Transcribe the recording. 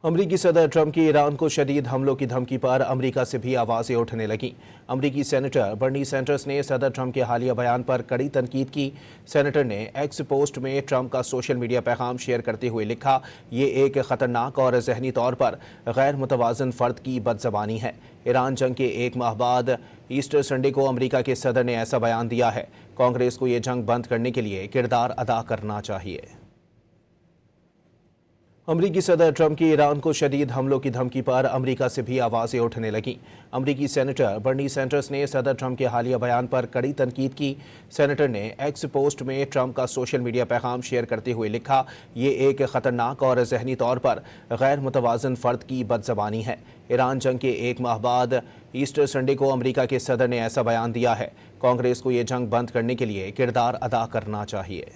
अमरीकी सदर ट्रंप की ईरान को शदीद हमलों की धमकी पर अमरीका से भी आवाज़ें उठने लगीं। अमरीकी सेनेटर बर्नी सैंडर्स ने सदर ट्रंप के हालिया बयान पर कड़ी तनकीद की। सेनेटर ने एक्स पोस्ट में ट्रंप का सोशल मीडिया पैगाम शेयर करते हुए लिखा, ये एक ख़तरनाक और जहनी तौर पर गैर मुतवाज़न फ़र्द की बदज़बानी है। ईरान जंग के एक माह बाद ईस्टर संडे को अमरीका के सदर ने ऐसा बयान दिया है। कांग्रेस को ये जंग बंद करने के लिए किरदार अदा करना चाहिए। अमरीकी सदर ट्रंप की ईरान को शदीद हमलों की धमकी पर अमरीका से भी आवाज़ें उठने लगीं। अमरीकी सेनेटर बर्नी सैंडर्स ने सदर ट्रंप के हालिया बयान पर कड़ी तनकीद की। सेनेटर ने एक्स पोस्ट में ट्रंप का सोशल मीडिया पैगाम शेयर करते हुए लिखा, ये एक ख़तरनाक और जहनी तौर पर गैर मुतवाज़न फ़र्द की बदज़बानी है। ईरान जंग के एक माह बाद ईस्टर संडे को अमरीका के सदर ने ऐसा बयान दिया है। कांग्रेस को ये जंग बंद करने के लिए किरदार अदा करना चाहिए।